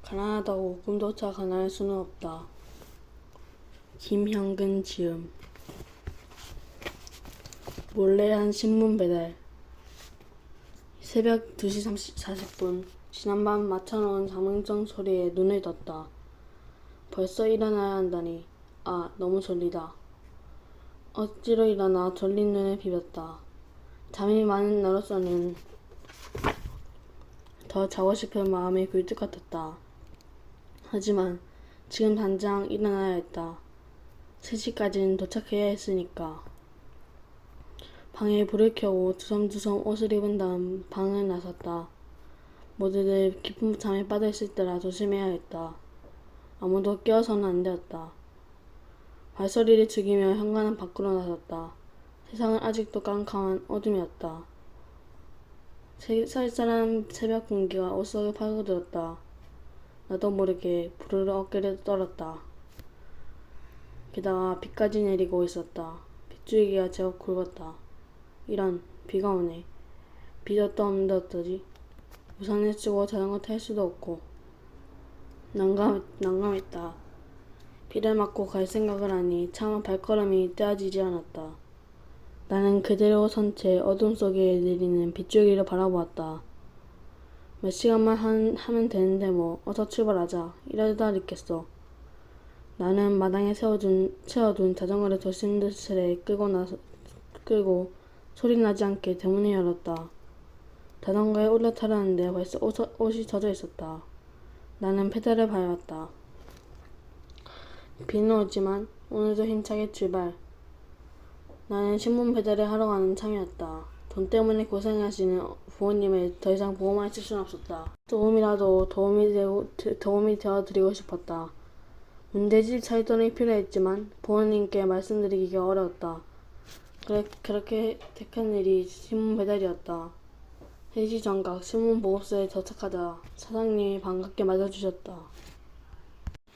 가난하다고 꿈조차 가난할 수는 없다. 김형근 지음. 몰래 한 신문 배달. 새벽 2시 40분. 지난밤 맞춰놓은 잠금정 소리에 눈을 떴다. 벌써 일어나야 한다니. 아, 너무 졸리다. 억지로 일어나 졸린 눈을 비볐다. 잠이 많은 나로서는 더 자고 싶은 마음이 굴뚝 같았다. 하지만 지금 당장 일어나야 했다. 3시까지는 도착해야 했으니까. 방에 불을 켜고 두섬두섬 옷을 입은 다음 방을 나섰다. 모두들 깊은 잠에 빠져있을 때라 조심해야 했다. 아무도 깨어서는 안 되었다. 발소리를 죽이며 현관은 밖으로 나섰다. 세상은 아직도 깜깜한 어둠이었다. 쌀쌀한 새벽 공기가 옷 속에 파고들었다. 나도 모르게 부르르 어깨를 떨었다. 게다가 비까지 내리고 있었다. 빗줄기가 제법 굵었다. 이런, 비가 오네. 비도 또 없는데 어쩌지? 우산을 쓰고 자전거 탈 수도 없고. 난감했다. 비를 맞고 갈 생각을 하니 차마 발걸음이 떼어지지 않았다. 나는 그대로 선 채 어둠 속에 내리는 빗줄기를 바라보았다. 몇 시간만 하면 되는데 뭐. 어서 출발하자. 이러다 늦겠어. 나는 마당에 세워둔 자전거를 도심들스레 끌고 소리 나지 않게 대문을 열었다. 자전거에 올라타려는데 벌써 옷이 젖어 있었다. 나는 페달을 밟았다. 비는 오지만 오늘도 힘차게 출발. 나는 신문 배달을 하러 가는 참이었다. 돈 때문에 고생하시는 부모님을 더 이상 보호만 했을 수는 없었다. 조금이라도 도움이 되어드리고 싶었다. 문제집 차이돈이 필요했지만 부모님께 말씀드리기가 어려웠다. 그렇게 택한 일이 신문 배달이었다. 3시 정각 신문 보급소에 도착하자 사장님이 반갑게 맞아주셨다.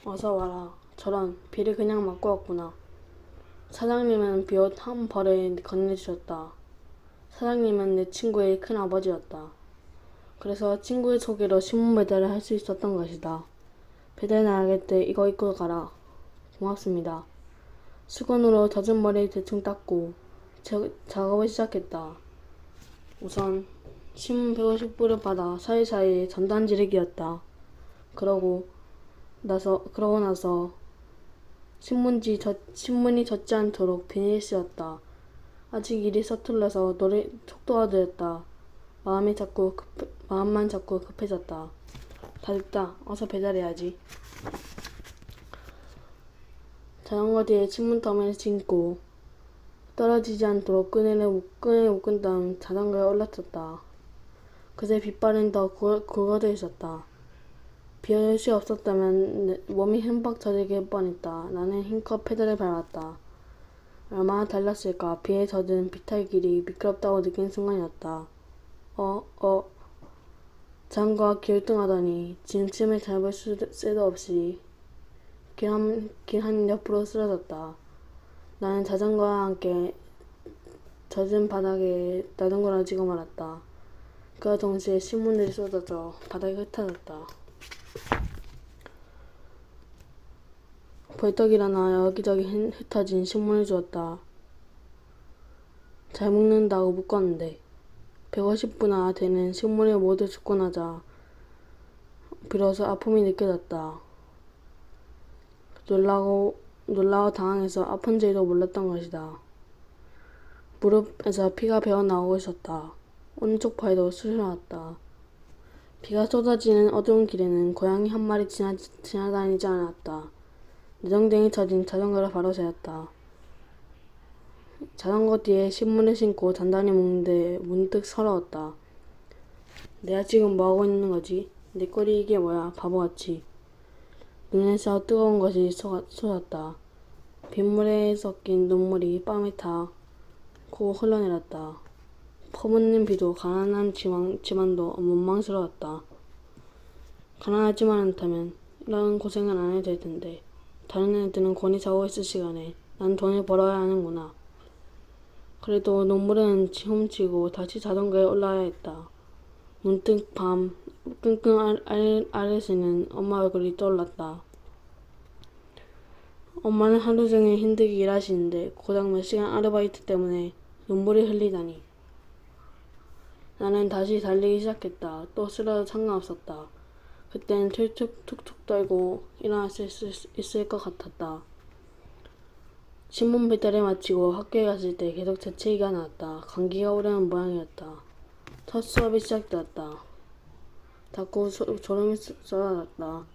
어서 와라. 저런, 비를 그냥 맞고 왔구나. 사장님은 비옷 한 벌을 건네주셨다. 사장님은 내 친구의 큰아버지였다. 그래서 친구의 소개로 신문 배달을 할 수 있었던 것이다. 배달 나갈 때 이거 입고 가라. 고맙습니다. 수건으로 젖은 머리를 대충 닦고 작업을 시작했다. 우선 신문 150부를 받아 사이사이 전단지를 끼웠다. 그러고 나서 신문이 젖지 않도록 비닐을 씌웠다. 아직 일이 서툴러서 속도가 느렸다. 마음만 자꾸 급해졌다. 다 됐다. 어서 배달해야지. 자전거 뒤에 신문더미를 신고 떨어지지 않도록 끈을 묶은 다음 자전거에 올라탔다. 그새 빗발은 더 굵어져 있었다. 비옷이 없었다면 몸이 흠뻑 젖을 뻔했다. 나는 힘껏 페달을 밟았다. 얼마나 달랐을까. 비에 젖은 비탈길이 미끄럽다고 느낀 순간이었다. 자전거가 기울등하더니 짐을 잡을 새도 없이 길 한 옆으로 쓰러졌다. 나는 자전거와 함께 젖은 바닥에 나둥그러지고 말았다. 그 동시에 신문들이 쏟아져 바닥에 흩어졌다. 벌떡 일어나 여기저기 흩어진 신문을 주었다. 잘 묶는다고 묶었는데 150부나 되는 신문을 모두 줍고 나자 비로소 아픔이 느껴졌다. 놀라워 당황해서 아픈 줄도 몰랐던 것이다. 무릎에서 피가 배어나오고 있었다. 오른쪽 팔도 쑤셔났다. 비가 쏟아지는 어두운 길에는 고양이 한 마리 지나다니지 않았다. 내정댕이 쳐진 자전거를 바로 세웠다. 자전거 뒤에 신문을 신고 단단히 묶는데 문득 서러웠다. 내가 지금 뭐하고 있는 거지? 내 꼴이 이게 뭐야, 바보같이. 눈에서 뜨거운 것이 쏟았다. 빗물에 섞인 눈물이 뺨에 타고 흘러내렸다. 퍼붓는 비도 가난한 집안도 원망스러웠다. 가난하지만 않다면 이런 고생은 안 해도 될 텐데. 다른 애들은 곤히 자고 있을 시간에 난 돈을 벌어야 하는구나. 그래도 눈물은 훔치고 다시 자전거에 올라야 했다. 문득 밤 끙끙 앓으시는 엄마 얼굴이 떠올랐다. 엄마는 하루 종일 힘들게 일하시는데 고작 몇 시간 아르바이트 때문에 눈물이 흘리다니. 나는 다시 달리기 시작했다. 또 쓰러도 상관없었다. 그땐 툭툭 떨고 일어날 수 있을 것 같았다. 신문 배달을 마치고 학교에 갔을 때 계속 재채기가 나왔다. 감기가 오려는 모양이었다. 첫 수업이 시작되었다. 자꾸 졸음이 쏟아졌다.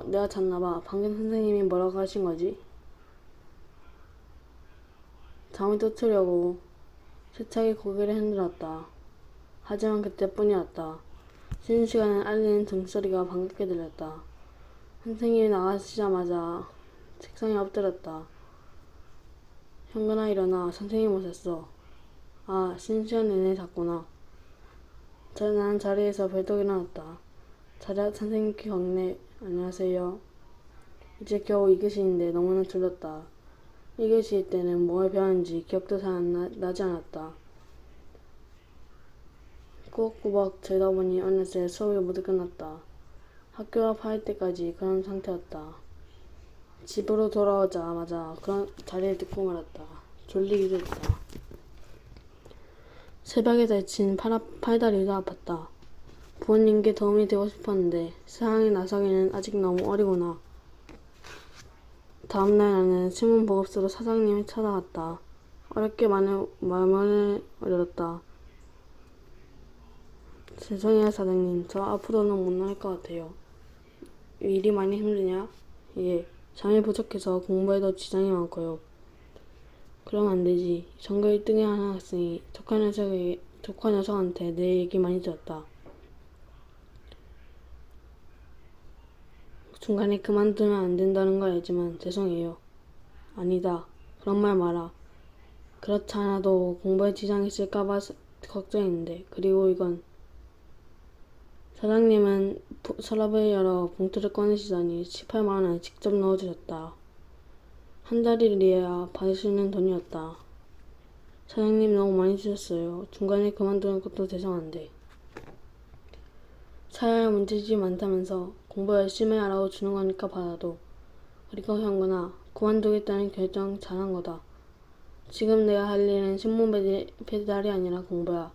내가 잤나봐. 방금 선생님이 뭐라고 하신 거지? 잠을 쫓으려고 세차게 고개를 흔들었다. 하지만 그때뿐이었다. 쉬는 시간을 알리는 등소리가 반갑게 들렸다. 선생님이 나가시자마자 책상에 엎드렸다. 현근아 일어나. 선생님 오셨어. 아, 쉬는 시간 내내 잤구나. 나는 자리에서 벌떡 일어났다. 선생님께 경례. 안녕하세요. 이제 겨우 2교시인데 너무나 졸렸다. 1교시 때는 뭘 배웠는지 기억도 잘 나지 않았다. 꾸벅꾸벅 자다 보니 어느새 수업이 모두 끝났다. 학교 앞할 때까지 그런 상태였다. 집으로 돌아오자마자 그런 자리에 눕고 말았다. 졸리기도 했다. 새벽에 다친 팔다리도 아팠다. 부모님께 도움이 되고 싶었는데 세상에 나서기는 아직 너무 어리구나. 다음날 나는 신문 보급소로 사장님을 찾아갔다. 어렵게 말문을 열었다. 죄송해요 사장님. 저 앞으로는 못 나올 것 같아요. 일이 많이 힘드냐? 예. 잠이 부족해서 공부에도 지장이 많고요. 그럼 안 되지. 전교 1등의 한 학생이 조카 녀석한테 내 얘기 많이 들었다. 중간에 그만두면 안 된다는 걸 알지만 죄송해요. 아니다. 그런 말 마라. 그렇지 않아도 공부에 지장이 있을까봐 걱정했는데. 그리고 이건. 사장님은 서랍을 열어 봉투를 꺼내시더니 18만원을 직접 넣어주셨다. 한 달이래야 받을 수 있는 돈이었다. 사장님 너무 많이 주셨어요. 중간에 그만두는 것도 죄송한데. 사야 할 문제집이 많다면서 공부 열심히 하라고 주는 거니까 받아도. 그리고 현근아, 그만두겠다는 결정 잘한 거다. 지금 내가 할 일은 신문 배달이 아니라 공부야.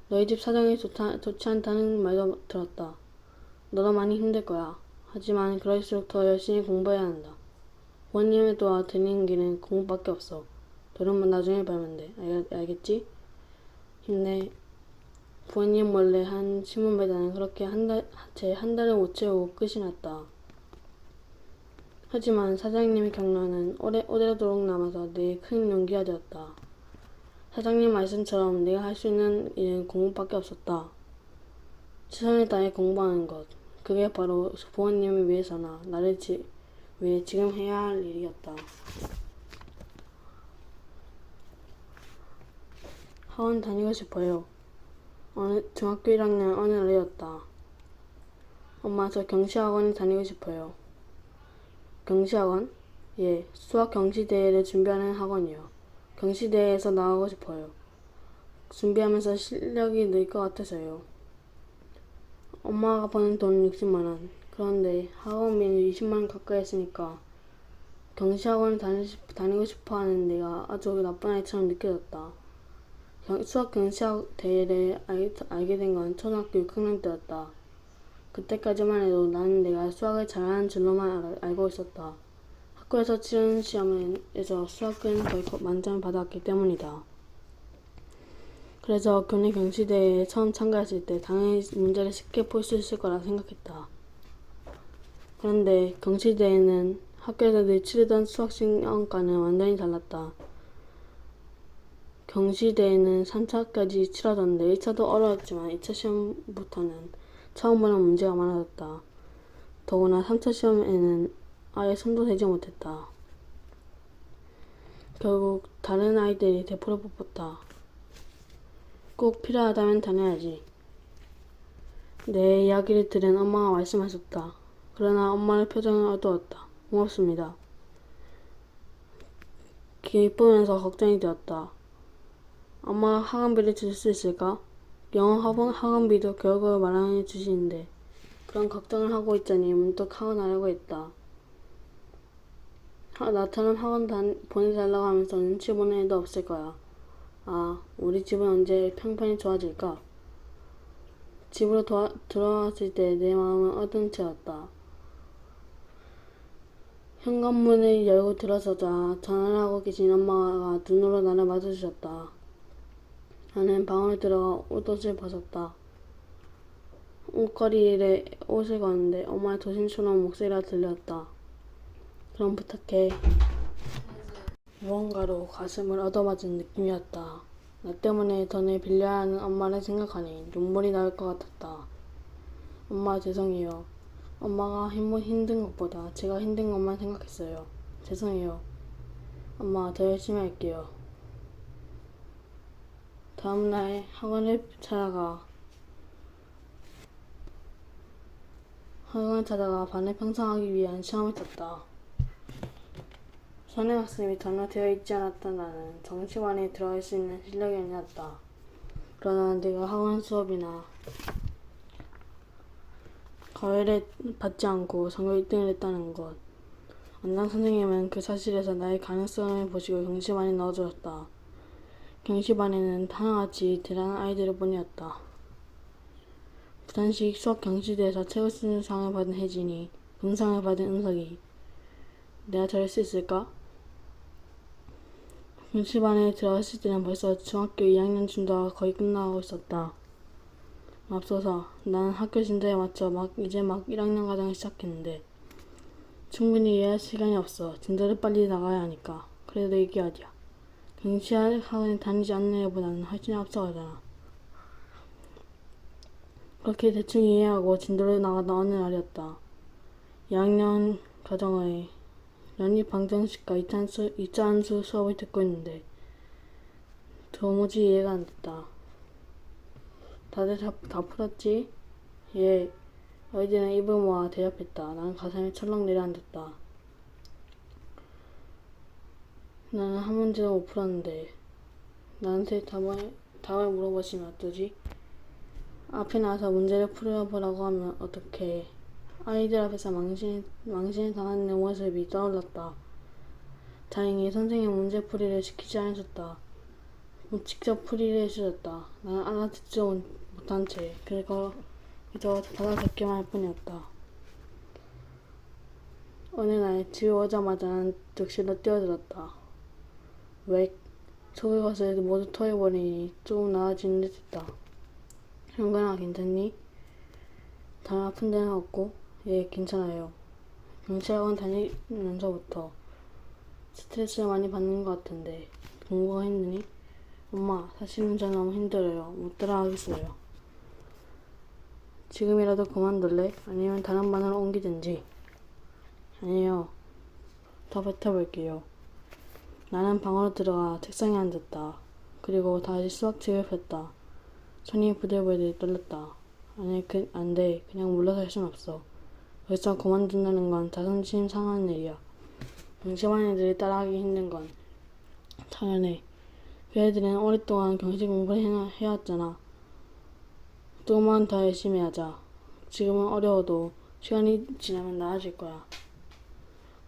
너희 집 사정이 좋지 않다는 말도 들었다. 너도 많이 힘들 거야. 하지만 그럴수록 더 열심히 공부해야 한다. 부모님을 도와 드리는 길은 공부밖에 없어. 돈은 나중에 벌면 돼. 알겠지? 힘내. 부모님 몰래 한 신문 배달은 그렇게 제 한 달을 못 채우고 끝이 났다. 하지만 사장님의 격려는 오래도록 남아서 내 큰 용기가 되었다. 사장님 말씀처럼 내가 할 수 있는 일은 공부밖에 없었다. 최선을 다해 공부하는 것. 그게 바로 부모님을 위해서나 나를 위해 지금 해야 할 일이었다. 학원 다니고 싶어요. 중학교 1학년 어느 날이었다. 엄마, 저 경시학원에 다니고 싶어요. 경시학원? 예, 수학 경시대회를 준비하는 학원이요. 경시대회에서 나가고 싶어요. 준비하면서 실력이 늘 것 같아서요. 엄마가 버는 돈 60만원. 그런데 학원비는 20만원 가까이 했으니까 경시학원을 다니고 싶어 하는 내가 아주 나쁜 아이처럼 느껴졌다. 수학 경시학 대회를 알게 된 건 초등학교 6학년 때였다. 그때까지만 해도 나는 내가 수학을 잘하는 줄로만 알고 있었다. 학교에서 치른 시험에서 수학은 거의 만점을 받았기 때문이다. 그래서 교내 경시대회에 처음 참가했을 때 당연히 문제를 쉽게 풀 수 있을 거라 생각했다. 그런데 경시대회는 학교에서 늘 치르던 수학 시험과는 완전히 달랐다. 경시대회는 3차까지 치러졌는데 1차도 어려웠지만 2차 시험부터는 처음 보는 문제가 많아졌다. 더구나 3차 시험에는 아예 손도 대지 못했다. 결국 다른 아이들이 대포를 뽑았다. 꼭 필요하다면 다녀야지. 내 이야기를 들은 엄마가 말씀하셨다. 그러나 엄마의 표정은 어두웠다. 고맙습니다. 기쁘면서 걱정이 되었다. 엄마 학원비를 줄 수 있을까? 영어 학원비도 겨우겨우 마련해 주시는데 그런 걱정을 하고 있자니 문득 학원 하려고 했다. 나처럼 학원 보내달라고 하면서 눈치 보는 애도 없을 거야. 아, 우리 집은 언제 평판이 좋아질까? 집으로 들어왔을 때 내 마음은 어두운 채였다. 현관문을 열고 들어서자 전화를 하고 계신 엄마가 눈으로 나를 마주주셨다. 나는 방으로 들어가 옷을 벗었다. 옷걸이에 옷을 거는데 엄마의 조심스러운 목소리가 들렸다. 그럼 부탁해. 무언가로 가슴을 얻어맞은 느낌이었다. 나 때문에 돈을 빌려야 하는 엄마를 생각하니 눈물이 나올 것 같았다. 엄마 죄송해요. 엄마가 힘든 것보다 제가 힘든 것만 생각했어요. 죄송해요. 엄마 더 열심히 할게요. 다음날 학원을 찾아가 반을 편성하기 위한 시험을 쳤다. 선행학습이 전혀 되어 있지 않았던 나는 정시반에 들어갈 수 있는 실력이 아니었다. 그러나 내가 학원 수업이나 과외를 받지 않고 전교 1등을 했다는 것. 원장 선생님은 그 사실에서 나의 가능성을 보시고 경시반에 넣어주었다. 경시반에는 하나같이 대단한 아이들을 뿐이었다. 부산식 수학 경시대에서 최우수상을 받은 혜진이, 금상을 받은 은석이. 내가 저럴 수 있을까? 경시반에 들어갔을 때는 벌써 중학교 2학년 진도가 거의 끝나고 있었다. 맙소사, 나는 학교 진도에 맞춰 이제 막 1학년 과정을 시작했는데 충분히 이해할 시간이 없어. 진도를 빨리 나가야 하니까. 그래도 이게 어디야. 경시 학원에 다니지 않는 애보다는 훨씬 앞서가잖아. 그렇게 대충 이해하고 진도를 나가던 어느 날이었다. 2학년 과정의 연립 방정식과 이차함수 수업을 듣고 있는데 도무지 이해가 안 됐다. 다들 다 풀었지? 예. 아이들은 입을 모아 대답했다. 나는 가슴이 철렁 내려앉았다. 나는 한 문제도 못 풀었는데 나한테 답을 물어보시면 어떠지? 앞에 나와서 문제를 풀어보라고 하면 어떡해. 아이들 앞에서 망신을 당하는 내 모습이 떠올랐다. 다행히 선생님 문제풀이를 시키지 않으셨다. 직접 풀이를 해주셨다. 나는 알아듣지도 못한 채 그저 받아 적기만 할 뿐이었다. 어느 날 집에 오자마자 난 욕실로 뛰어들었다. 웩. 속의 것을 모두 토해버리니 조금 나아지는 듯 했다. 형근아 괜찮니? 다른 아픈 데는 없고? 예, 괜찮아요. 경찰학원 다니면서부터 스트레스를 많이 받는 것 같은데 공부가 힘드니? 엄마, 사실은 저 너무 힘들어요. 못 따라하겠어요. 지금이라도 그만둘래? 아니면 다른 반으로 옮기든지. 아니요. 더 뱉어볼게요. 나는 방으로 들어가 책상에 앉았다. 그리고 다시 수학책을 폈다. 손이 부들부들 떨렸다. 아니, 안 돼. 그냥 물러설 순 없어. 벌써 그만둔다는 건 자존심 상하는 일이야. 경시반 애들이 따라하기 힘든 건 당연해. 그 애들은 오랫동안 경시 공부를 해왔잖아. 조금만 더 열심히 하자. 지금은 어려워도 시간이 지나면 나아질 거야.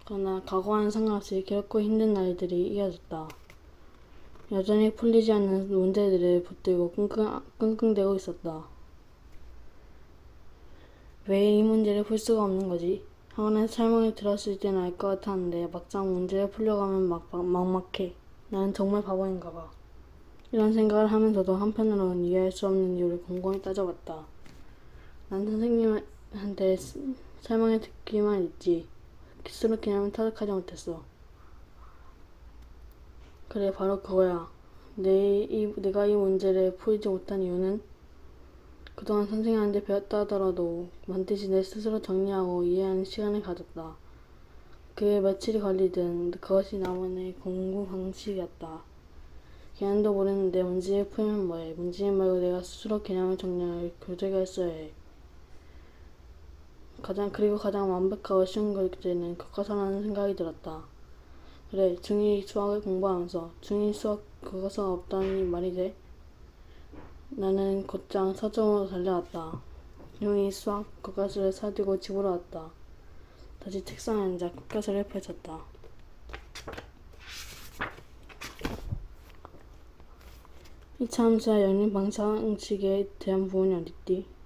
그러나 과거와는 상관없이 괴롭고 힘든 날들이 이어졌다. 여전히 풀리지 않는 문제들을 붙들고 끙끙대고 있었다. 왜 이 문제를 풀 수가 없는 거지? 학원에서 설명을 들었을 때는 알 것 같았는데 막상 문제를 풀려고 하면 막막해. 나는 정말 바보인가 봐. 이런 생각을 하면서도 한편으로는 이해할 수 없는 이유를 곰곰이 따져봤다. 난 선생님한테 설명해 듣기만 했지. 스스로 개념을 터득하지 못했어. 그래, 바로 그거야. 내가 이 문제를 풀지 못한 이유는 그동안 선생님한테 배웠다 하더라도 반드시 내 스스로 정리하고 이해하는 시간을 가졌다. 그게 며칠이 걸리든 그것이 나만의 공부 방식이었다. 개념도 모르는데 문제를 풀면 뭐해. 문제 말고 내가 스스로 개념을 정리할 교재가 있어야 해. 그리고 가장 완벽하고 쉬운 교재는 교과서라는 생각이 들었다. 그래, 중2 수학을 공부하면서 중2 수학 교과서가 없다니 말이 돼? 나는 곧장 서점으로 달려왔다. 형이 수학 교과서를 사들고 집으로 왔다. 다시 책상에 앉아 교과서를 펼쳤다. 이차 함수와 연립 방정식에 대한 부분이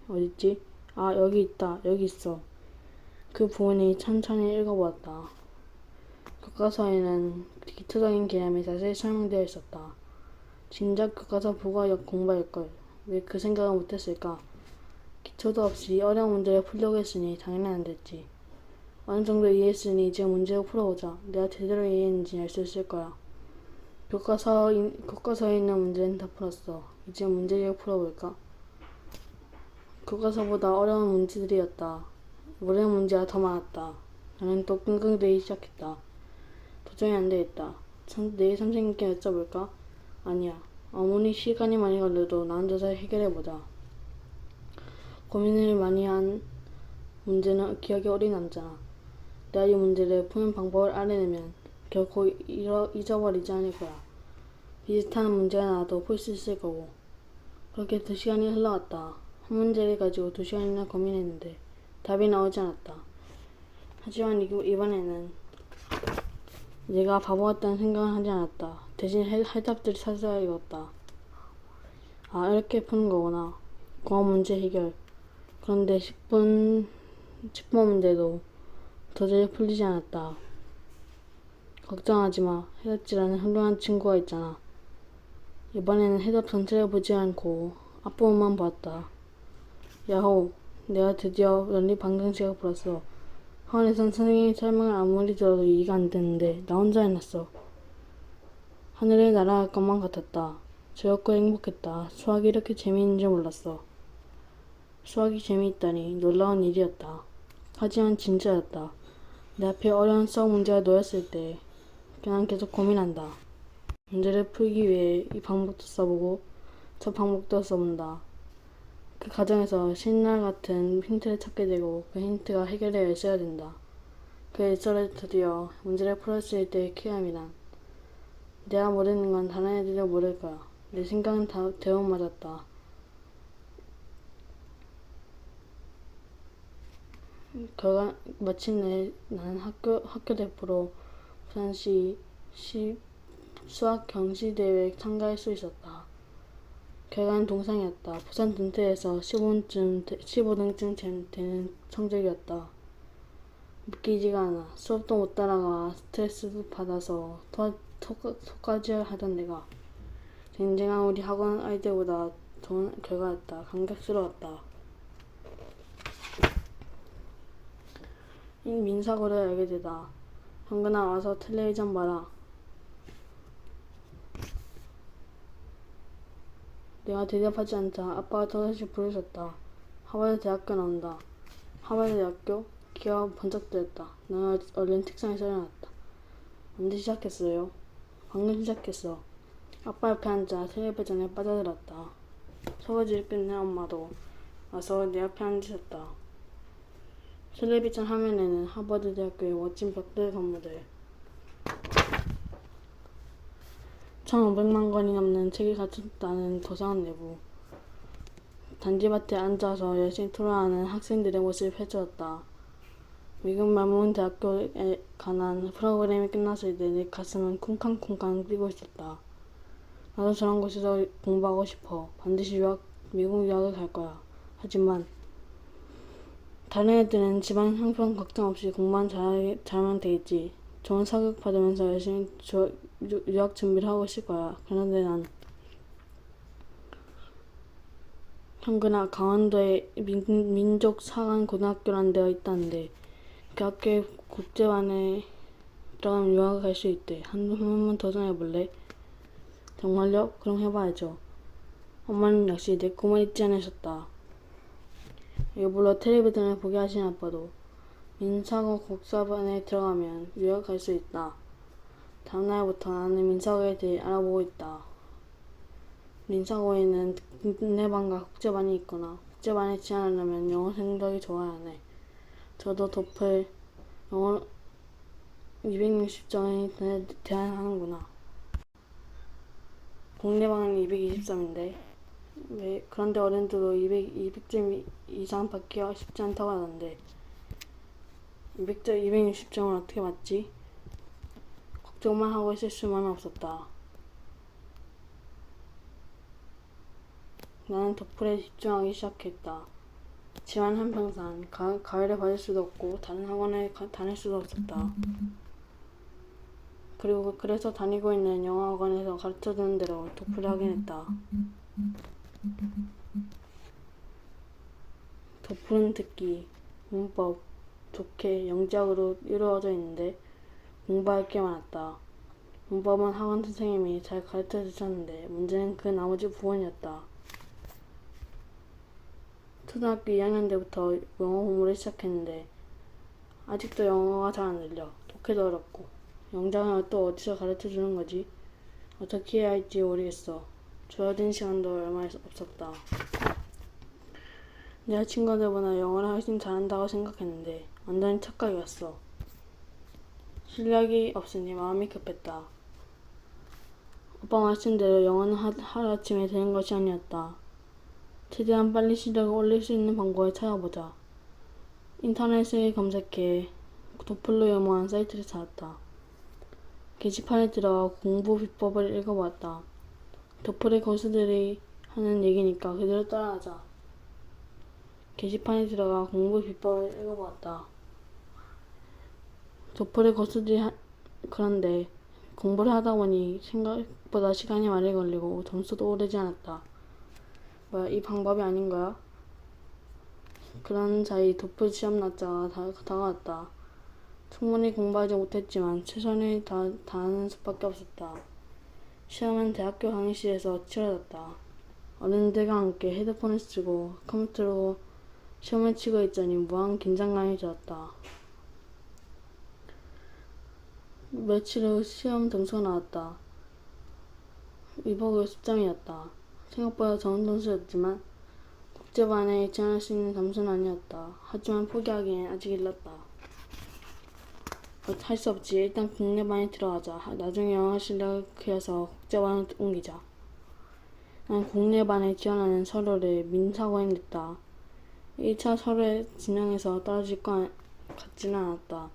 어딨지? 아, 여기 있다. 여기 있어. 그 부분이 천천히 읽어보았다. 교과서에는 기초적인 개념이 자세히 설명되어 있었다. 진작 교과서 보고 공부할걸. 왜 그 생각을 못했을까? 기초도 없이 어려운 문제를 풀려고 했으니 당연히 안 됐지. 어느 정도 이해했으니 이제 문제를 풀어보자. 내가 제대로 이해했는지 알 수 있을 거야. 교과서에 있는 문제는 다 풀었어. 이제 문제를 풀어볼까? 교과서보다 어려운 문제들이었다. 모르는 문제가 더 많았다. 나는 또 끙끙대기 시작했다. 도저히 안 되겠다. 내일 선생님께 여쭤볼까? 아니야. 아무리 시간이 많이 걸려도 나 혼자서 해결해보자. 고민을 많이 한 문제는 기억에 오래 남잖아. 내가 이 문제를 푸는 방법을 알아내면 결코 잊어버리지 않을 거야. 비슷한 문제가 나와도 풀 수 있을 거고. 그렇게 2시간이 흘러갔다. 한 문제를 가지고 2시간이나 고민했는데 답이 나오지 않았다. 하지만 이번에는 내가 바보 같다는 생각은 하지 않았다. 대신 해답들을 찾아야겠다. 아, 이렇게 푸는 거구나. 공학 문제 해결. 그런데 10분 문제도 도저히 풀리지 않았다. 걱정하지 마. 해답지라는 훌륭한 친구가 있잖아. 이번에는 해답 전체를 보지 않고 앞부분만 보았다. 야호, 내가 드디어 연립 방정식을 풀었어. 학원에선 선생님이 설명을 아무리 들어도 이해가 안 되는데 나 혼자 해냈어. 하늘을 날아갈 것만 같았다. 즐겁고 행복했다. 수학이 이렇게 재미있는 줄 몰랐어. 수학이 재미있다니 놀라운 일이었다. 하지만 진짜였다. 내 앞에 어려운 수학 문제가 놓였을 때 그냥 계속 고민한다. 문제를 풀기 위해 이 방법도 써보고 저 방법도 써본다. 그 과정에서 신날 같은 힌트를 찾게 되고 그 힌트가 해결되어 있어야 된다. 그 일설에 드디어 문제를 풀었을 때의 쾌감이란 내가 모르는 건 다른 애들도 모를 거야. 내 생각은 다 대응 맞았다. 마침내 나는 학교 대표로 부산시 수학 경시대회에 참가할 수 있었다. 결과는 동상이었다. 부산 전체에서 15등쯤 되는 성적이었다. 믿기지가 않아. 수업도 못 따라가 스트레스도 받아서 토까지 하던 내가 쟁쟁한 우리 학원 아이들보다 좋은 결과였다. 감격스러웠다. 이 민사고를 알게 되다. 현근아 와서 텔레비전 봐라. 내가 대답하지 않자 아빠가 또다시 부르셨다. 하버드 대학교 나온다. 하버드 대학교? 귀가 번쩍 뜨였다. 나는 얼른 책상에서 일어났다. 언제 시작했어요? 방금 시작했어. 아빠 옆에 앉아 텔레비전에 빠져들었다. 설거지를 끝낸 엄마도 와서 내 옆에 앉으셨다. 텔레비전 화면에는 하버드 대학교의 멋진 벽돌 건물들, 1,500만 권이 넘는 책이 갖췄다는 도서관 내부, 단지밭에 앉아서 열심히 토론하는 학생들의 모습이 펼쳐졌다. 미국 말문 대학교에 관한 프로그램이 끝났을 때 내 가슴은 쿵쾅쿵쾅 뛰고 있었다. 나도 저런 곳에서 공부하고 싶어. 반드시 미국 유학을 갈 거야. 하지만 다른 애들은 집안 형편 걱정 없이 공부만 잘하면 되겠지. 좋은 사격 받으면서 열심히 유학 준비를 하고 있을 거야. 그런데 난 현근아 강원도에 민족사관고등학교라는 데가 있다는데 그 학교에 국제반에 들어가면 유학을 갈 수 있대. 한 번만 도전해볼래? 정말요? 그럼 해봐야죠. 엄마는 역시 내 꿈을 잊지 않으셨다. 일부러 텔레비전을 보게 하신 아빠도 민사고 국사반에 들어가면 유학 갈 수 있다. 다음날부터 나는 민사고에 대해 알아보고 있다. 민사고에는 국내반과 국제반이 있거나 국제반에 지원하려면 영어 성적이 좋아야 하네. 저도 도플 영어 260점이 돼야 하는구나. 국내반은 223인데 그런데 어른들도 200점 이상 받기가 쉽지 않다고 하던데 260점을 어떻게 받지? 걱정만 하고 있을 수만은 없었다. 나는 덕분에 집중하기 시작했다. 집안 한평산, 가을에 받을 수도 없고 다른 학원에 다닐 수도 없었다. 그래서 다니고 있는 영어학원에서 가르쳐주는 대로 도플을 하긴 했다. 도플은 듣기, 문법, 독해, 영작으로 이루어져 있는데 공부할 게 많았다. 문법은 학원 선생님이 잘 가르쳐 주셨는데 문제는 그 나머지 부분이었다. 초등학교 2학년 때부터 영어 공부를 시작했는데 아직도 영어가 잘 안 들려. 독해도 어렵고 영작은 또 어디서 가르쳐 주는 거지? 어떻게 해야 할지 모르겠어. 주어진 시간도 얼마 없었다. 내가 친구들보다 영어를 훨씬 잘한다고 생각했는데 완전히 착각이었어. 실력이 없으니 마음이 급했다. 오빠 말씀대로 영어는 하루아침에 되는 것이 아니었다. 최대한 빨리 실력을 올릴 수 있는 방법을 찾아보자. 인터넷에 검색해 도플로 영어한 사이트를 찾았다. 게시판에 들어가 공부 비법을 읽어보았다. 도플의 고수들이 하는 얘기니까 그대로 따라하자. 게시판에 들어가 공부 비법을 읽어보았다. 도플의 고수들이 그런데 공부를 하다 보니 생각보다 시간이 많이 걸리고 점수도 오르지 않았다. 뭐야, 이 방법이 아닌 거야? 그런 사이 도플 시험 날짜가 다가왔다. 충분히 공부하지 못했지만 최선을 다하는 수밖에 없었다. 시험은 대학교 강의실에서 치러졌다. 어른들과 함께 헤드폰을 쓰고 컴퓨터로 시험을 치고 있자니 무한 긴장감이 들었다. 며칠 후 시험 점수가 나왔다. 위법 50점이었다. 생각보다 좋은 점수였지만 국제반에 지원할 수 있는 점수는 아니었다. 하지만 포기하기엔 아직 일렀다. 할 수 없지. 일단 국내반에 들어가자. 나중에 영어 실력을 키워서 국제반으로 옮기자. 난 국내반에 지원하는 서류를 민사고에 냈다. 1차 서류에 진행해서 떨어질 것 같지는 않았다.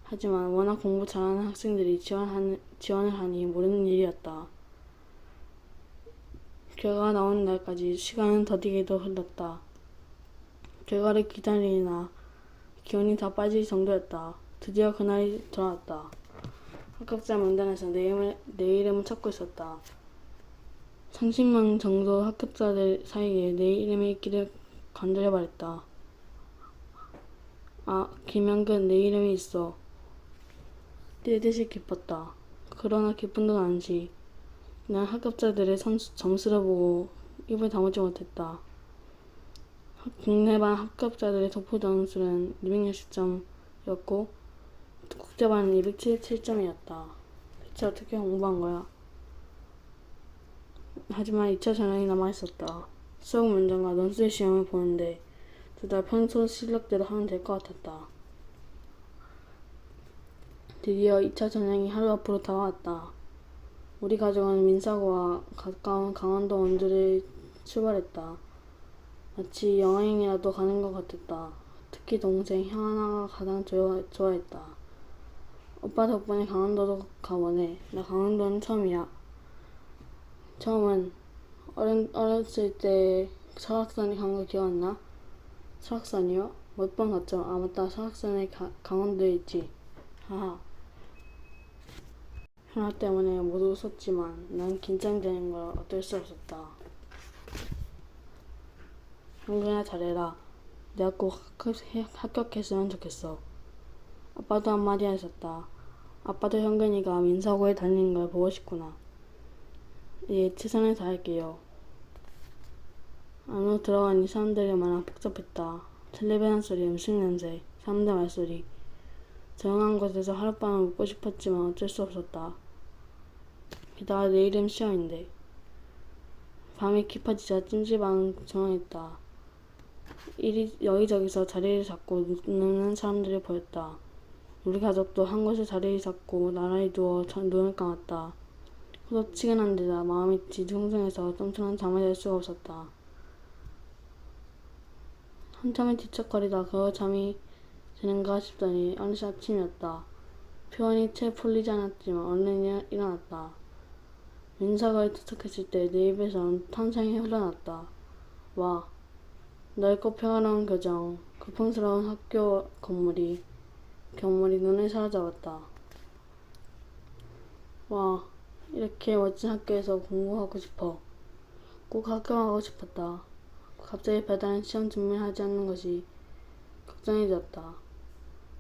하지만 워낙 공부 잘하는 학생들이 지원을 하니 모르는 일이었다. 결과가 나오는 날까지 시간은 더디게도 흘렀다. 결과를 기다리나 기운이 다 빠질 정도였다. 드디어 그날이 돌아왔다. 합격자 명단에서 내 이름을 찾고 있었다. 30명 정도 합격자들 사이에 내 이름이 있기를 간절히 바랬다. 아, 김영근 내 이름이 있어. 뛰듯이 기뻤다. 그러나 기쁜 건 아니지. 난 합격자들의 점수를 보고 입을 다물지 못했다. 국내반 합격자들의 도플 점수는 260점이었고 국제반은 277점이었다. 대체 어떻게 공부한 거야? 하지만 2차 전형이 남아있었다. 수학 문제과 논술 시험을 보는데 둘 다 평소 실력대로 하면 될 것 같았다. 드디어 2차 전형이 하루 앞으로 다가왔다. 우리 가족은 민사고와 가까운 강원도 원주를 출발했다. 마치 여행이라도 가는 것 같았다. 특히 동생 형아가 가장 좋아했다. 오빠 덕분에 강원도도 가보네. 나 강원도는 처음이야. 처음은 어렸을 때 설악산에 간 거 기억 안 나? 설악산이요? 몇 번 갔죠? 아 맞다, 설악산에 강원도에 있지. 하하. 현아 때문에 모두 웃었지만 난 긴장되는 걸 어쩔 수 없었다. 현근아 잘해라. 내가 꼭 합격했으면 좋겠어. 아빠도 한마디 하셨다. 아빠도 현근이가 민사고에 다니는 걸 보고 싶구나. 예, 최선을 다할게요. 안으로 들어가니 사람들이 많아 복잡했다. 텔레비전 소리, 음식 냄새, 사람들 말소리. 조용한 곳에서 하룻밤을 묵고 싶었지만 어쩔 수 없었다. 게다가 내일은 시험인데. 밤이 깊어지자 찜질방 조용했다. 여기저기서 자리를 잡고 눕는 사람들이 보였다. 우리 가족도 한 곳에 자리를 잡고 나란히 누워 눈을 감았다. 후덥지근한 데다 마음이 뒤숭숭해서 좀처럼 잠을 잘 수가 없었다. 한참을 뒤척거리다 겨우 잠이 드는가 싶더니 어느새 아침이었다. 피곤이 채 풀리지 않았지만 얼른 일어났다. 민석을 도착했을 때 내 입에선 탄성이 흘러났다. 와, 넓고 평화로운 교정, 고풍스러운 학교 건물이 눈을 사로잡았다. 와, 이렇게 멋진 학교에서 공부하고 싶어. 꼭 합격하고 싶었다. 갑자기 배달은 시험 준비를 하지 않는 것이 걱정이 되었다.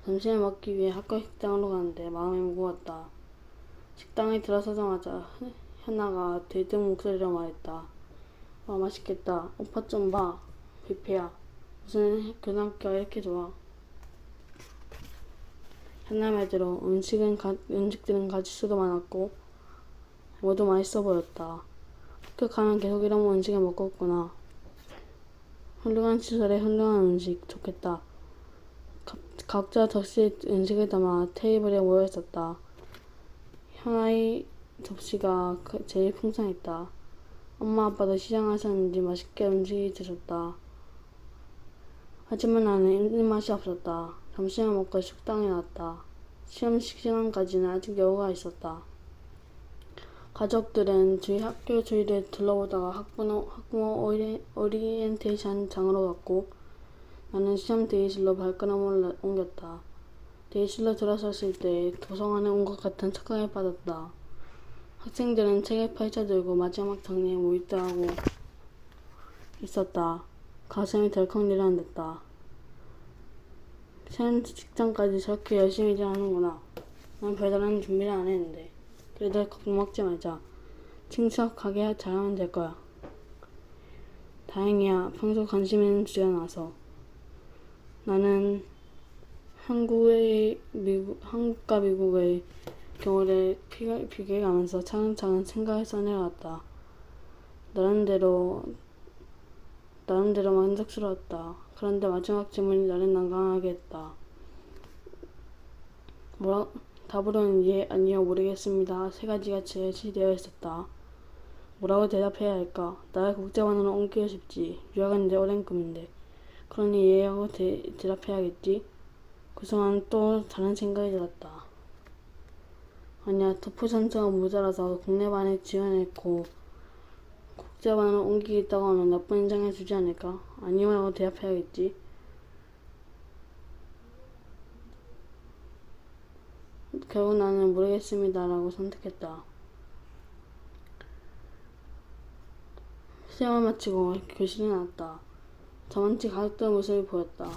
점심을 먹기 위해 학교 식당으로 가는데 마음이 무거웠다. 식당에 들어서자마자 현아가 들뜬 목소리로 말했다. 와, 맛있겠다. 오빠 좀 봐. 뷔페야. 무슨 고등학교가 이렇게 좋아. 현아 말대로 음식들은 가짓수도 많았고 모두 맛있어 보였다. 합격하면 계속 이런 음식을 먹겠구나. 훌륭한 시설에 훌륭한 음식 좋겠다. 각자 접시에 음식을 담아 테이블에 모여 있었다. 현아의 접시가 제일 풍성했다. 엄마 아빠도 시장하셨는지 맛있게 음식이 드셨다. 하지만 나는 입맛이 없었다. 점심을 먹고 식당에 나왔다. 시험 시간까지는 아직 여유가 있었다. 가족들은 학교 주위를 둘러보다가 학부모 오리엔테이션 장으로 갔고 나는 시험 대기실로 발걸음을 옮겼다. 대기실로 들어섰을 때 도서관에 온 것 같은 착각에 빠졌다. 학생들은 책을 펼쳐들고 마지막 정리에 몰두하고 있었다. 가슴이 덜컥 내려앉았다. 시험 직전까지 저렇게 열심히 일하는구나. 난 별다른 준비를 안 했는데. 그래도 겁먹지 말자. 침착하게 잘하면 될 거야. 다행이야. 평소 관심 있는 주제가 나와서. 나는 한국과 미국의 겨울에 비교해가면서 차근차근 생각을 써내려왔다. 나름대로 만족스러웠다. 그런데 마지막 질문이 나를 난감하게 했다. 답으로는 예, 아니요, 모르겠습니다. 세 가지가 제시되어 있었다. 뭐라고 대답해야 할까? 나를 국제반으로 옮기고 싶지. 유학은 내 오랜 꿈인데. 그러니 예 하고 대답해야겠지? 그 순간 또 다른 생각이 들었다. 아니야, 토플 점수가 모자라서 국내반에 지원했고 국제반으로 옮기겠다고 하면 나쁜 인상을 주지 않을까? 아니요 라고 대답해야겠지? 결국 나는 모르겠습니다 라고 선택했다. 시험을 마치고 교실에 나왔다. 저만치 가족들 모습이 보였다.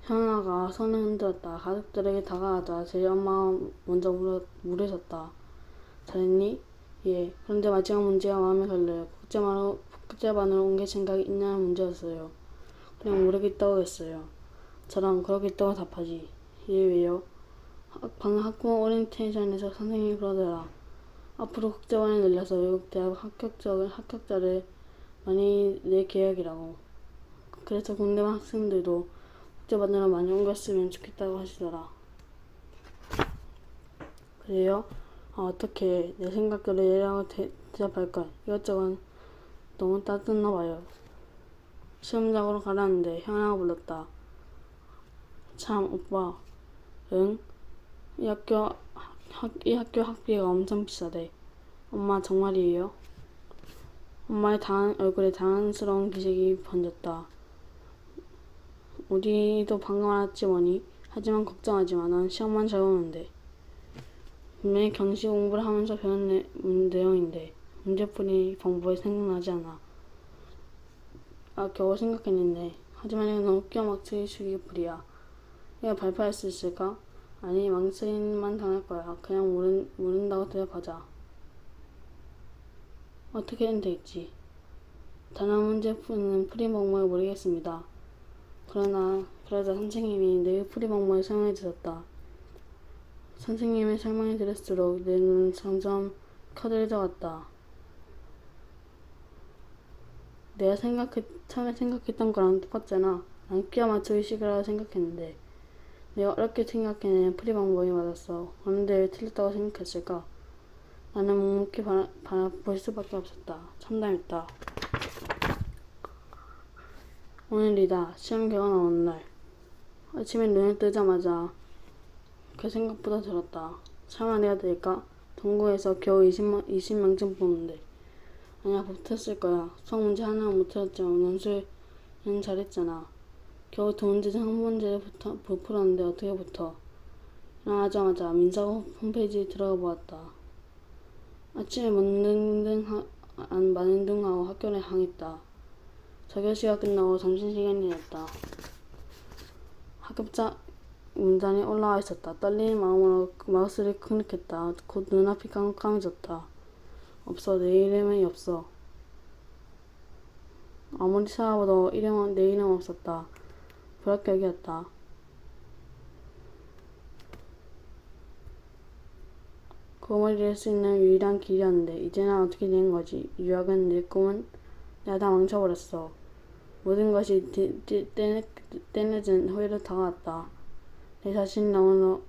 현아가 손을 흔들었다. 가족들에게 다가가자 제일 엄마가 먼저 물으셨다. 잘했니? 예. 그런데 마지막 문제가 마음에 걸려요. 국제반으로 옮길 생각이 있냐는 문제였어요. 그냥 모르겠다고 했어요. 저랑 그러겠다고 답하지. 예, 왜요? 방금 학부모 오리엔테이션에서 선생님이 그러더라. 앞으로 국제반에 늘려서 외국 대학 합격자를 많이 낼 계획이라고. 그래서 국내반 학생들도 국제반으로 많이 옮겼으면 좋겠다고 하시더라. 그래요? 아, 어떻게 내 생각대로 얘라고 대답할까? 이것저것 너무 따뜻나 봐요. 시험장으로 가라는데 현아가 불렀다. 참, 오빠. 응? 이 학교 학비가 엄청 비싸대. 엄마 정말이에요? 엄마의 얼굴에 당황스러운 기색이 번졌다. 우리도 방금 알았지 뭐니? 하지만 걱정하지 마. 난 시험만 잘 보면 돼. 분명히 경시 공부를 하면서 배운 내용인데 문제풀이 방법이 생각나지 않아. 아, 겨우 생각했는데. 하지만 이건 너무 끼워 막히기 쉬기풀이야. 이거 발표할 수 있을까? 아니, 망설임만 당할 거야. 그냥 모른다고 대답하자. 어떻게든 되겠지. 단어 문제 푸는 풀이 방법을 모르겠습니다. 그러자 선생님이 내 풀이 방법을 설명해 주셨다. 선생님의 설명을 들을수록 내 눈은 점점 커들어갔다. 내가 처음에 생각했던 거랑 똑같잖아. 난 끼워 맞추기 식이라고 생각했는데 내가 어렵게 생각해낸 풀이 방법이 맞았어. 그런데 왜 틀렸다고 생각했을까? 나는 묵묵히 바라볼 수밖에 없었다. 참담했다. 오늘이다. 시험 결과 나오는 날. 아침에 눈을 뜨자마자 그 생각보다 들었다. 참아내야 될까? 전국에서 겨우 20명쯤 뽑는데. 아니야, 붙었을 거야. 수학 문제 하나는 못 틀었지만 논술은 잘했잖아. 겨우 두 문제 중 한 문제를 못 풀었는데 어떻게 붙어? 일어나자마자 민사고 홈페이지에 들어가 보았다. 아침에 만등하고 학교를 향했다. 자교시가 끝나고 점심시간이었다. 학급자 문단이 올라와 있었다. 떨리는 마음으로 마우스를 클릭했다. 곧 눈앞이 깜깜해졌다. 없어. 내 이름이 없어. 아무리 찾아봐도 내 이름 없었다. 불합격이었다. 고머리를 할 수 있는 유일한 길이었는데 이제는 어떻게 된 거지? 유학은 내 꿈은 내가 다 망쳐버렸어. 모든 것이 때늦은 후회로 다가왔다. 내 자신이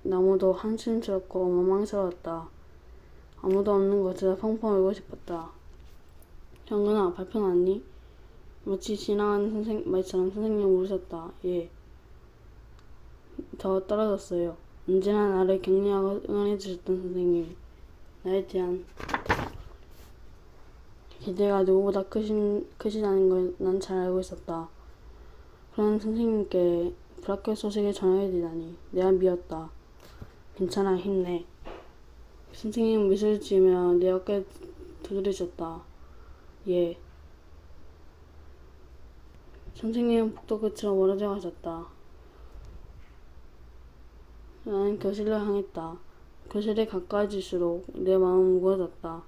너무도 한심스럽고 원망스러웠다. 아무도 없는 곳에서 펑펑 울고 싶었다. 현근아, 발표 났니? 마치 지나가는 말처럼 선생님이 물으셨다. 예. 더 떨어졌어요. 언제나 나를 격려하고 응원해주셨던 선생님. 나에 대한 기대가 누구보다 크시다는 걸 난 잘 알고 있었다. 그런 선생님께 불합격 소식을 전하게 되다니 내가 미웠다. 괜찮아, 힘내. 선생님은 미소를 지으며 내 어깨를 두드리셨다. 예. 선생님은 복도 끝으로 멀어져 가셨다. 나는 교실로 향했다. 교실에 가까워질수록 내 마음은 무거워졌다.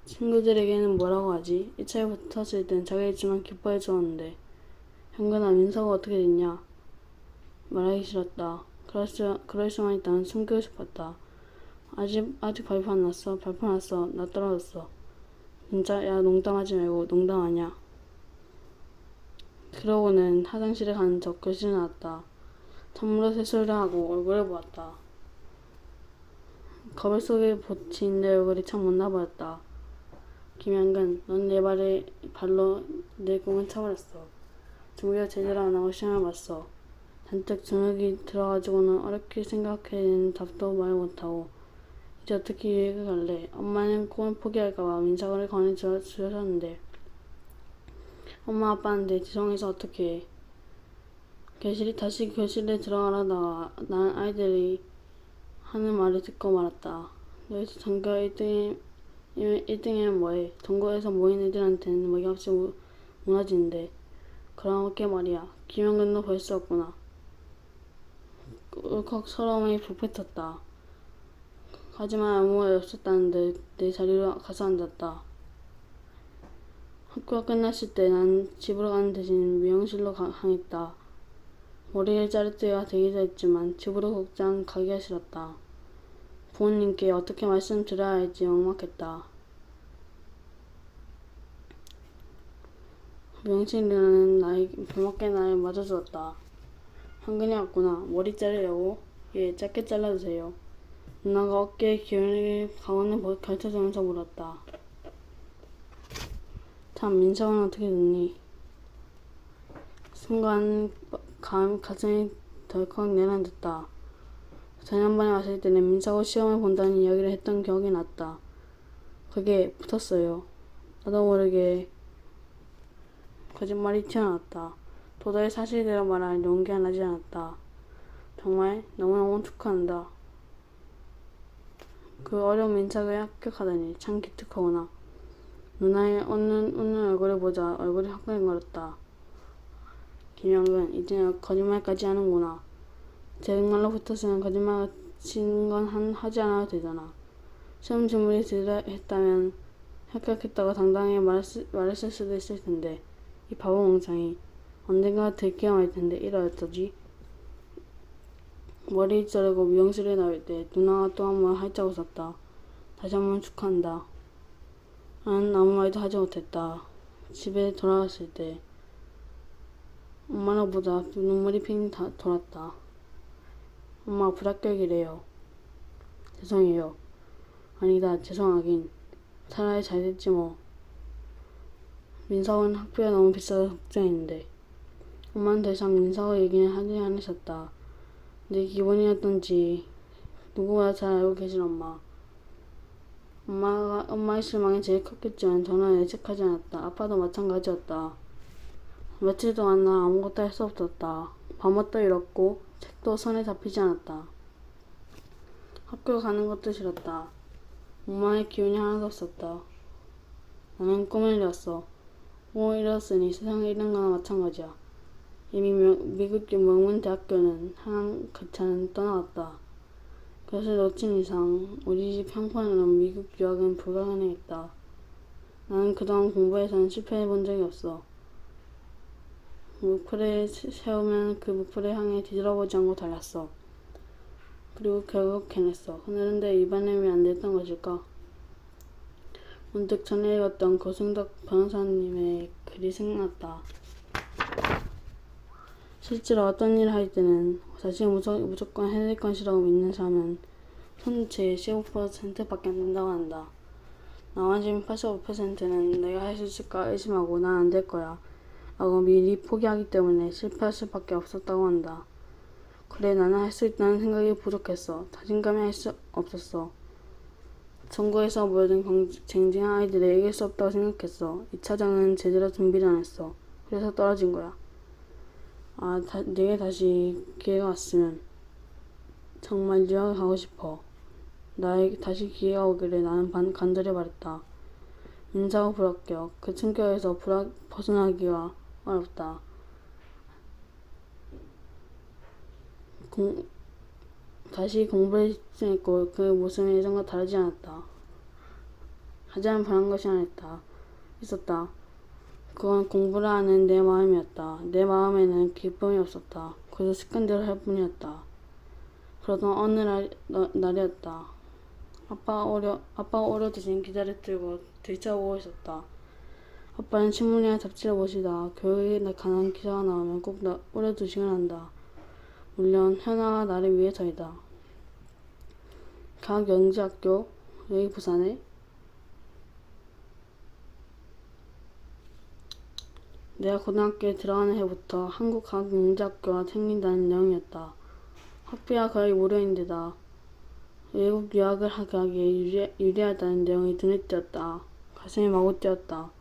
친구들에게는 뭐라고 하지? 1차에 붙었을 땐 자기였지만 기뻐해 주었는데. 현근아, 민서가 어떻게 됐냐? 말하기 싫었다. 그럴 수만 있다면 숨기고 싶었다. 아직 발표 안 났어. 발표 났어. 나 떨어졌어. 진짜? 야, 농담하지 말고. 농담 아냐? 그러고는 화장실에 가는 척 교실에 나왔다. 찬물로 세수를 하고 얼굴을 보았다. 거울 속에 비친 내 얼굴이 참 못나 보였다. 김현근, 넌 내 발로 내 꿈을 차버렸어. 준비가 제대로 안 하고 시험을 봤어. 잔뜩 저녁이 들어가지고는 어렵게 생각해낸 답도 말 못하고 이제 어떻게 유학을 갈래? 엄마는 꿈을 포기할까봐 민사고를 권해주셨는데 엄마 아빠한테 죄송해서 어떻게 해. 다시 교실에 들어가려다가 난 아이들이 하는 말을 듣고 말았다. 너희들 전교 1등이면 뭐해? 전국에서 모인 애들한테는 먹이없이 무너지는데. 그렇게 말이야. 김영근도 볼 수 없구나. 울컥 서러움이 북받쳤다. 하지만 아무 말 없었다는 듯 내 자리로 가서 앉았다. 학교가 끝났을 때 난 집으로 가는 대신 미용실로 향했다. 머리를 자를 때가 되기도 했지만 집으로 곧장 가기가 싫었다. 부모님께 어떻게 말씀드려야 할지 막막했다. 미용실이라는 별먹게 나를 맞아주었다. 현근이 왔구나. 머리 자르려고? 예, 짧게 잘라주세요. 누나가 어깨에 기울게 가운을 걸쳐주면서 물었다. 참, 민서는 어떻게 됐니? 순간 가슴이 덜컥 내려앉았다. 저년반에 왔을 때는 민사고 시험을 본다는 이야기를 했던 기억이 났다. 그게 붙었어요. 나도 모르게 거짓말이 튀어나왔다. 도저히 사실대로 말할 용기가 나지 않았다. 정말 너무너무 축하한다. 그 어려운 민사고에 합격하다니 참 기특하구나. 누나의 웃는 얼굴을 보자 얼굴이 화끈거렸다. 김영근, 이제 거짓말까지 하는구나. 정말로 붙었으면 거짓말 같은 건 하지 않아도 되잖아. 시험 준비를 제대로 했다면 합격했다고 당당하게 말했을 수도 있을 텐데. 이 바보 멍청이. 언젠가 들키가 말 텐데 이러 어쩌지? 머리 자르고 미용실에 나올 때 누나가 또 한 번 활짝 웃었다. 다시 한 번 축하한다. 나는 아무 말도 하지 못했다. 집에 돌아왔을 때 엄마를 보자 눈물이 핑 돌았다. 엄마 불합격이래요. 죄송해요. 아니다, 죄송하긴. 차라리 잘됐지 뭐. 민석은 학비가 너무 비싸서 걱정했는데. 엄마는 더 이상 민석의 얘기는 하지 않으셨다. 내 기분이었던지 누구보다 잘 알고 계신 엄마. 엄마의 실망이 제일 컸겠지만 저는 예측하지 않았다. 아빠도 마찬가지였다. 며칠 동안 나 아무것도 할 수 없었다. 밥맛도 잃었고 책도 손에 잡히지 않았다. 학교 가는 것도 싫었다. 엄마의 기운이 하나도 없었다. 나는 꿈을 잃었어. 꿈을 잃었으니 세상에 잃은 거나 마찬가지야. 이미 미국 명문 대학교는 한 가차는 떠나갔다. 그것을 놓친 이상 우리 집 형편으로는 미국 유학은 불가능했다. 나는 그동안 공부에서는 실패해 본 적이 없어. 목표를 세우면 그 목표를 향해 뒤돌아보지 않고 달렸어. 그리고 결국 해냈어. 그런데 이번엔 왜 안 됐던 것일까? 문득 전에 읽었던 고승덕 변호사님의 글이 생각났다. 실제로 어떤 일을 할 때는 자신이 무조건 해낼 것이라고 믿는 사람은 전체의 15%밖에 안 된다고 한다. 나머지 85%는 내가 할 수 있을까 의심하고 난 안 될 거야 라고 미리 포기하기 때문에 실패할 수밖에 없었다고 한다. 그래, 나는 할 수 있다는 생각이 부족했어. 자신감이 할 수 없었어. 전국에서 모여든 쟁쟁한 아이들에 이길 수 없다고 생각했어. 2차전은 제대로 준비를 안 했어. 그래서 떨어진 거야. 내게 다시 기회가 왔으면 정말 유학을 가고 싶어. 나에게 다시 기회가 오기를 나는 간절히 바랬다. 민사고 불합격. 그 충격에서 벗어나기가 어렵다. 다시 공부에 집중했고 그 모습은 예전과 다르지 않았다. 하지만 변한 것이 있었다. 그건 공부를 하는 내 마음이었다. 내 마음에는 기쁨이 없었다. 그저 습관대로 할 뿐이었다. 그러던 어느 날이었다. 아빠가 오려드신 기자를 들고 들춰보고 있었다. 아빠는 신문이나 잡지를 보시다 교육에 관한 기사가 나오면 꼭 오려두시곤 한다. 물론 현아가 나를 위해서이다. 과학영재학교, 여기 부산에? 내가 고등학교에 들어가는 해부터 한국과학영재학교가 생긴다는 내용이었다. 학비가 거의 무료인데다 외국 유학을 가기에 유리하다는 내용이 눈에 띄었다. 가슴이 마구 뛰었다.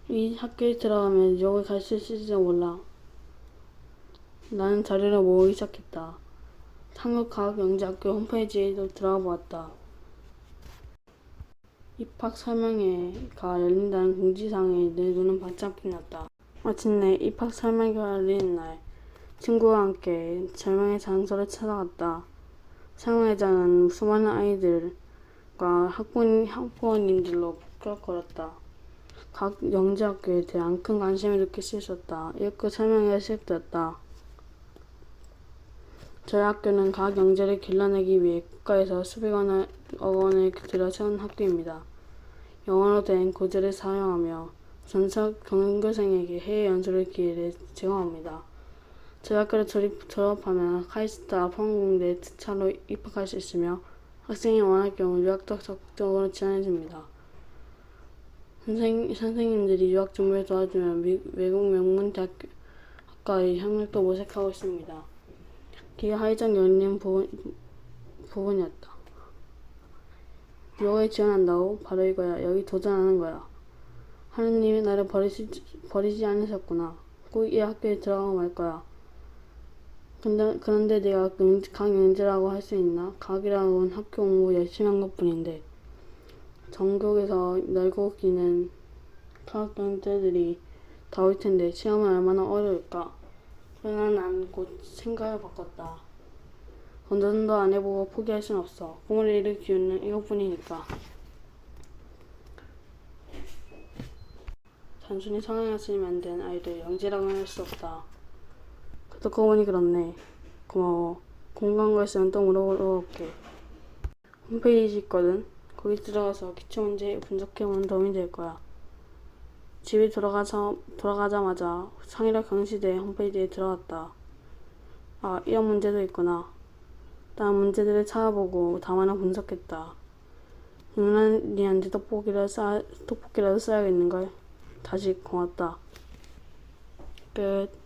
이 학교에 들어가면 유학을 갈 수 있을지도 몰라. 나는 자료를 모으기 시작했다. 한국과학영재학교 홈페이지에도 들어가 보았다. 입학 설명회가 열린다는 공지사항에 내 눈은 바짝 빛났다. 마침내 입학 설명회가 열리는 날, 친구와 함께 설명회 장소를 찾아갔다. 설명회장은 수많은 아이들과 학부모님들로 북적거렸다. 각 영재학교에 대한 큰 관심을 느낄 수 있었다. 이렇게 설명회가 시작되었다. 저희 학교는 과학 영재를 길러내기 위해 국가에서 수백억 원을 들여 세운 학교입니다. 영어로 된 교재를 사용하며 전석 전교생에게 해외 연수를 기회를 제공합니다. 저희 학교를 졸업하면 카이스트와 포항공대에 특차로 입학할 수 있으며 학생이 원할 경우 유학도 적극적으로 지원해줍니다. 선생님들이 유학 준비를 도와주며 외국 명문 학과의 협력도 모색하고 있습니다. 기가 활짝 열린 부분이었다. 유학에 지원한다고? 바로 이거야. 여기 도전하는 거야. 하느님이 나를 버리지 않으셨구나. 꼭 이 학교에 들어가고 말 거야. 그런데 내가 강영재라고 할 수 있나? 과학이라고는 학교 공부 열심히 한 것뿐인데. 전국에서 널고 기는 과학영재들이 다 올 텐데 시험은 얼마나 어려울까? 그러나 난 곧 생각을 바꿨다. 도전도 안 해보고 포기할 순 없어. 꿈을 이룰 기회는 이것뿐이니까. 단순히 성향이 쓰면 안 되는 아이를 영재라고는 할 수 없다. 듣고 보니 그렇네. 고마워. 궁금한 거 있으면 또 물어볼게. 홈페이지 있거든. 거기 들어가서 기출문제 분석해보면 도움이 될 거야. 집에 돌아가자마자 창의력 경시대 홈페이지에 들어갔다. 이런 문제도 있구나. 난 문제들을 찾아보고 답 하나 분석했다. 유난히한테 떡볶이라도 싸야겠는걸. 다시 고맙다. 끝.